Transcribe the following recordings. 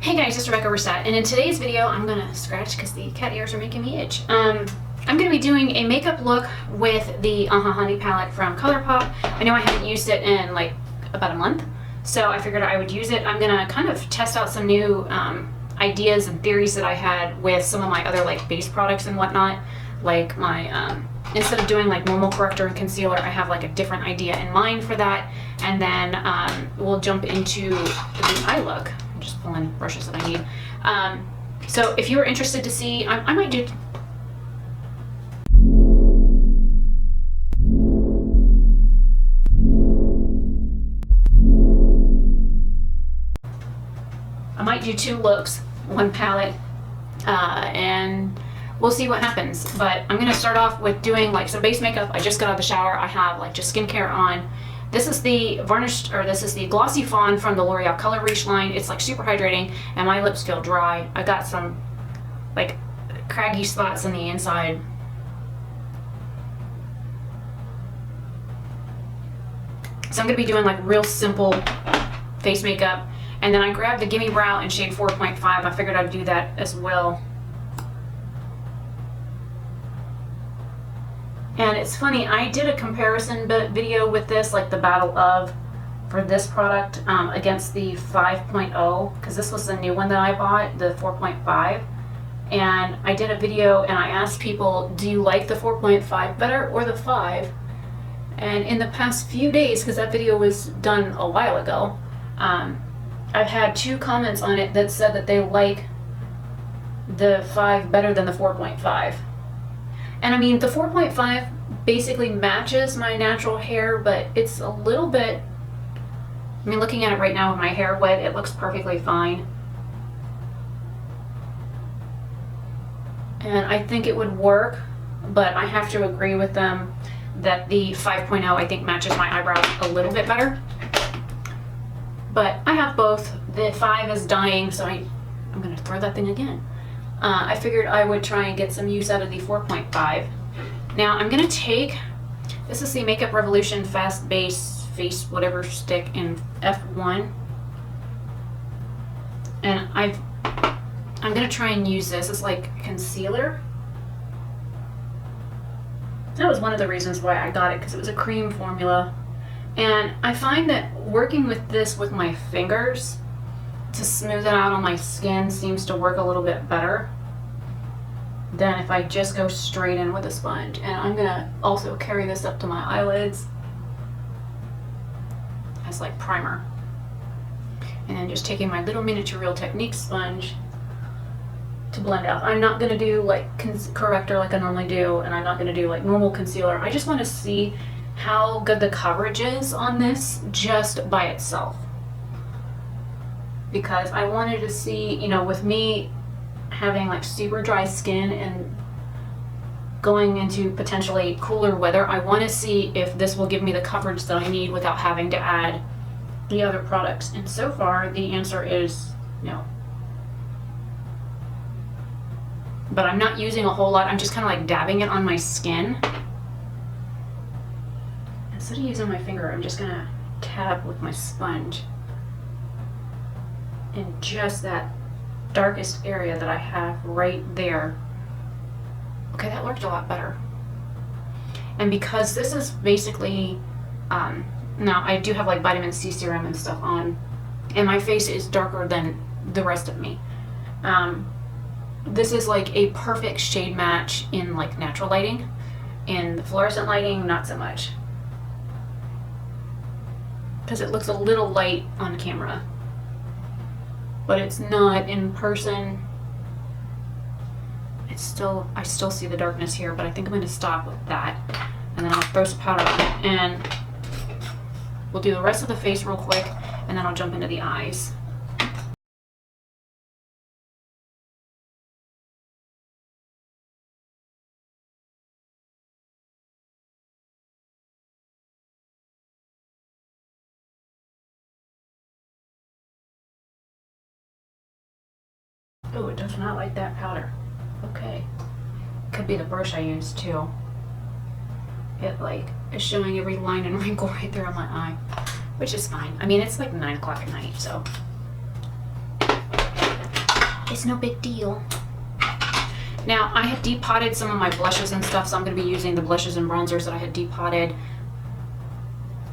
Hey guys, it's Rebecca Oberstadt, and in today's video, I'm gonna scratch because the cat ears are making me itch. I'm gonna be doing a makeup look with the Honey palette from ColourPop. I know I haven't used it in like about a month, so I figured I would use it. I'm gonna kind of test out some new ideas and theories that I had with some of my other like base products and whatnot. Like my, instead of doing like normal corrector and concealer, I have like a different idea in mind for that. And then we'll jump into the eye look. I'm just pulling brushes that I need. So if you're interested to see, I might do... I might do two looks, one palette, and we'll see what happens. But I'm gonna start off with doing like some base makeup. I just got out of the shower. I have like just skincare on. This is the varnished, or this is the Glossy Fawn from the L'Oreal Color Reach line. It's like super hydrating, and my lips feel dry. I got some like craggy spots on the inside. So I'm gonna be doing like real simple face makeup. And then I grabbed the Gimme Brow in shade 4.5. I figured I'd do that as well. And it's funny, I did a comparison video with this, like the battle of, for this product against the 5.0, because this was the new one that I bought, the 4.5. And I did a video and I asked people, do you like the 4.5 better or the 5? And in the past few days, because that video was done a while ago, I've had 2 comments on it that said that they like the 5 better than the 4.5. And I mean, the 4.5 basically matches my natural hair, but it's a little bit, I mean, looking at it right now with my hair wet, it looks perfectly fine. And I think it would work, but I have to agree with them that the 5.0 I think matches my eyebrows a little bit better. But I have both. The 5 is dying, so I'm gonna throw that thing again. I figured I would try and get some use out of the 4.5. Now I'm gonna take, this is the Makeup Revolution Fast Base Face Whatever Stick in F1. And I'm gonna try and use this as like concealer. That was one of the reasons why I got it, because it was a cream formula. And I find that working with this with my fingers to smooth it out on my skin seems to work a little bit better than if I just go straight in with a sponge. And I'm gonna also carry this up to my eyelids as like primer. And then just taking my little miniature Real Technique sponge to blend out. I'm not gonna do like corrector like I normally do, and I'm not gonna do like normal concealer. I just wanna see how good the coverage is on this just by itself. Because I wanted to see, you know, with me having like super dry skin and going into potentially cooler weather, I want to see if this will give me the coverage that I need without having to add the other products. And so far the answer is no. But I'm not using a whole lot. I'm just kind of like dabbing it on my skin. Instead of using my finger, I'm just gonna tap with my sponge in just that darkest area that I have right there. Okay, that worked a lot better. And because this is basically, now I do have like vitamin C serum and stuff on, and my face is darker than the rest of me. This is like a perfect shade match in like natural lighting. In the fluorescent lighting, not so much, because it looks a little light on camera, but it's not in person. It's still, I still see the darkness here, but I think I'm going to stop with that, and then I'll throw some powder on it, and we'll do the rest of the face real quick, and then I'll jump into the eyes. Oh, it does not like that powder. Okay. Could be the brush I used too. It like is showing every line and wrinkle right there on my eye, which is fine. I mean, it's like 9 o'clock at night, so It's no big deal. Now, I had depotted some of my blushes and stuff, so I'm going to be using the blushes and bronzers that I had depotted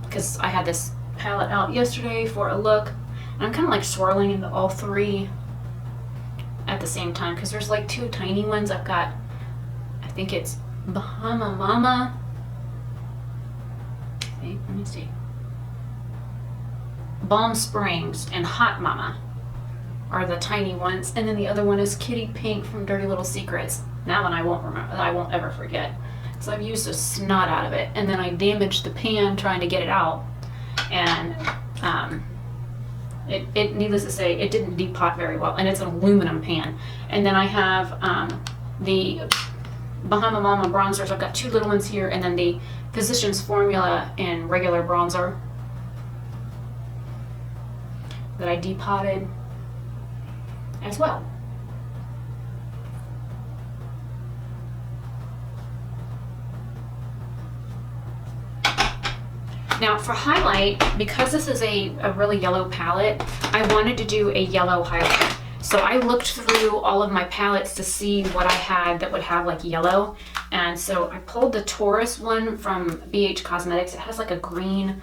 because I had this palette out yesterday for a look. And I'm kind of like swirling into all three at the same time because there's like two tiny ones. I've got, I think it's Bahama Mama. Let me see. Balm Springs and Hot Mama are the tiny ones, and then the other one is Kitty Pink from Dirty Little Secrets. That one I won't remember. I won't ever forget. So I've used the snot out of it, and then I damaged the pan trying to get it out, and it needless to say, it didn't depot very well, and it's an aluminum pan. And then I have the Bahama Mama bronzers. I've got two little ones here, and then the Physicians Formula in regular bronzer that I depotted as well. Now for highlight, because this is a really yellow palette, I wanted to do a yellow highlight. So I looked through all of my palettes to see what I had that would have like yellow. And so I pulled the Taurus one from BH Cosmetics. It has like a green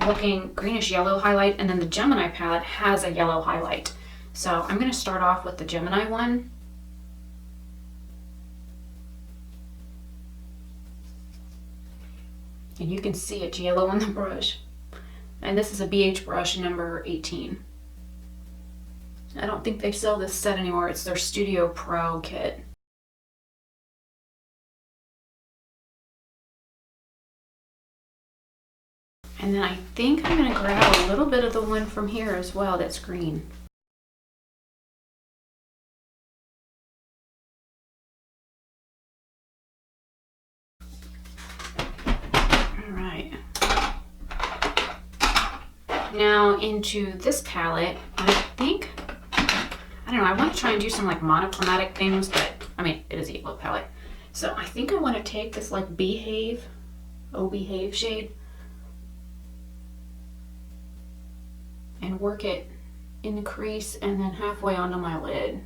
looking, greenish yellow highlight. And then the Gemini palette has a yellow highlight. So I'm going to start off with the Gemini one. And you can see it's yellow on the brush. And this is a BH brush number 18. I don't think they sell this set anymore. It's their Studio Pro kit. And then I think I'm going to grab a little bit of the one from here as well that's green. Now into this palette, I think, I don't know, I want to try and do some like monochromatic things, but I mean, it is a yellow palette. So I think I want to take this like Behave shade and work it in the crease and then halfway onto my lid.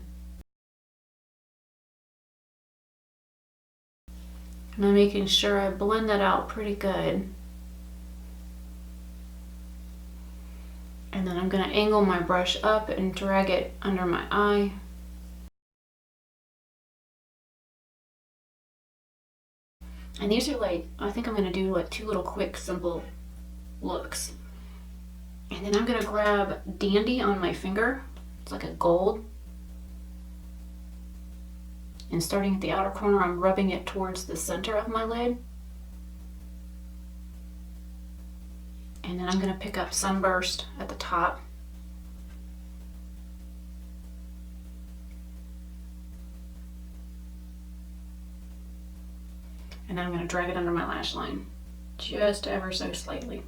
And I'm making sure I blend that out pretty good. And then I'm going to angle my brush up and drag it under my eye. And these are like, I think I'm going to do like two little quick, simple looks. And then I'm going to grab Dandy on my finger. It's like a gold. And starting at the outer corner, I'm rubbing it towards the center of my lid. And then I'm going to pick up Sunburst at the top. And then I'm going to drag it under my lash line, just ever so slightly.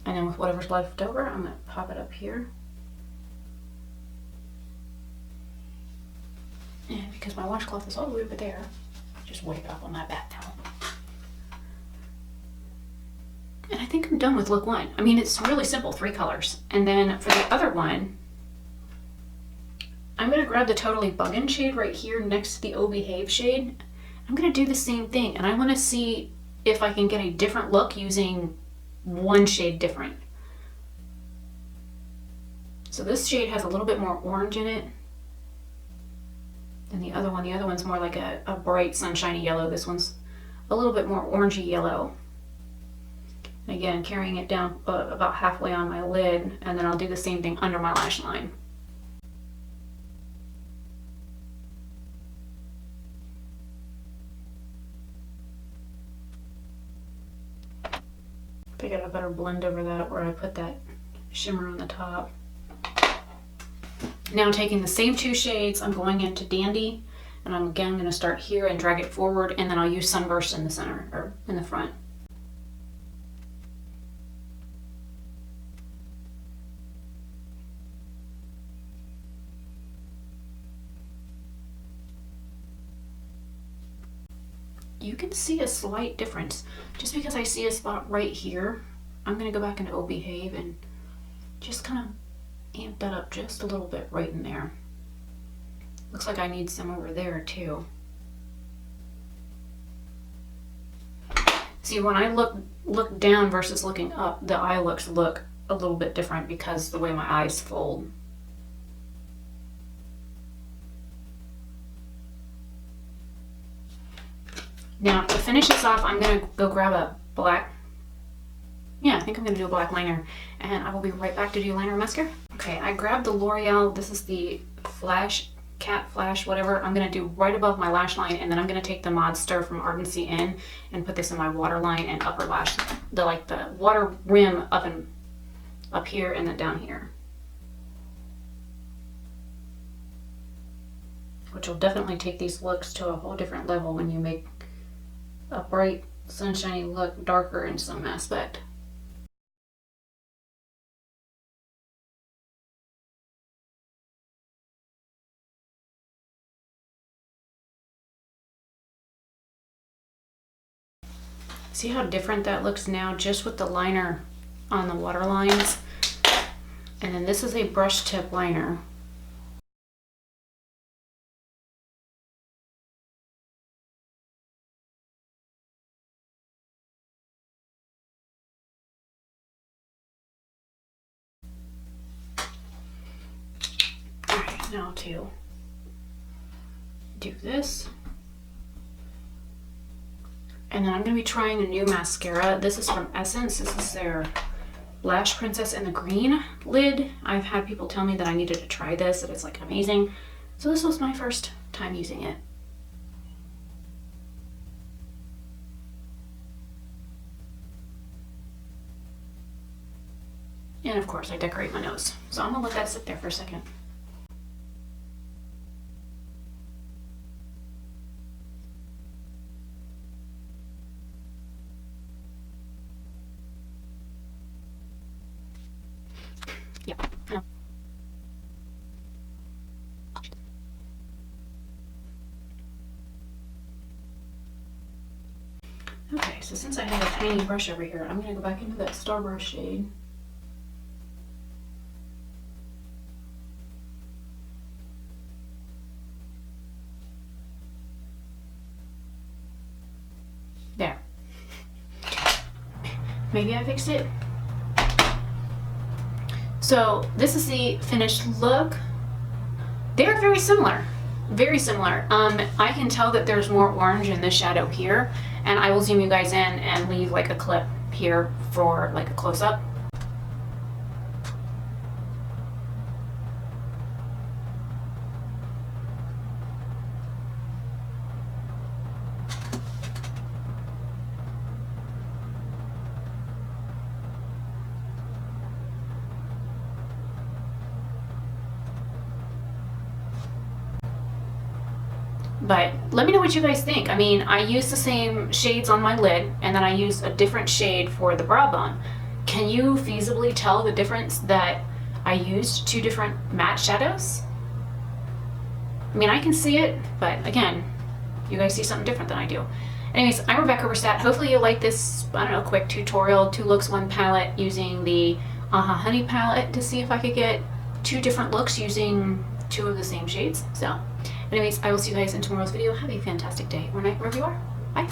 And then with whatever's left over, I'm going to pop it up here. And because my washcloth is all the way over there, just wipe it up on my back towel. And I think I'm done with look one. I mean, it's really simple, 3 colors. And then for the other one, I'm going to grab the Totally Buggin' shade right here next to the Oh Behave shade. I'm going to do the same thing, and I want to see if I can get a different look using one shade different. So this shade has a little bit more orange in it than the other one. The other one's more like a bright sunshiny yellow. This one's a little bit more orangey yellow. And again, carrying it down about halfway on my lid, and then I'll do the same thing under my lash line. I got a better blend over that where I put that shimmer on the top. Now taking the same 2 shades, I'm going into Dandy, and I'm again going to start here and drag it forward, and then I'll use Sunburst in the center, or in the front. you can see a slight difference. Just because I see a spot right here, I'm gonna go back into Oh Behave and just kind of amp that up just a little bit right in there. Looks like I need some over there too. See, when I look down versus looking up, the eye looks look a little bit different because the way my eyes fold. Now to finish this off, I'm gonna go grab a black, I think I'm gonna do a black liner, and I will be right back to do liner mascara. Okay, I grabbed the L'Oreal, this is the Flash, Cat Flash, whatever. I'm gonna do right above my lash line, and then I'm gonna take the Mod Stir from Ardency In and put this in my waterline and upper lash, the water rim up here and then down here. Which will definitely take these looks to a whole different level when you make a bright, sunshiny look darker in some aspect. See how different that looks now just with the liner on the water lines? And then this is a brush tip liner. Alright, now to do this. And then I'm going to be trying a new mascara. This is from Essence. This is their Lash Princess in the green lid. I've had people tell me that I needed to try this, that it's like amazing. So this was my first time using it. And of course I decorate my nose. So I'm gonna let that sit there for a second. Yep. Yeah. Okay, so since I have a tiny brush over here, I'm gonna go back into that Starburst shade. There. Maybe I fixed it. So this is the finished look. They're very similar, very similar. I can tell that there's more orange in this shadow here, and I will zoom you guys in and leave like a clip here for like a close-up. But let me know what you guys think. I mean, I use the same shades on my lid, and then I use a different shade for the brow bone. Can you feasibly tell the difference that I used two different matte shadows? I mean, I can see it, but again, you guys see something different than I do. Anyways, I'm Rebecca Oberstadt. Hopefully you like this, I don't know, quick tutorial, 2 looks, 1 palette, using the Honey palette to see if I could get 2 different looks using 2 of the same shades. So anyways, I will see you guys in tomorrow's video. Have a fantastic day or night wherever you are. Bye.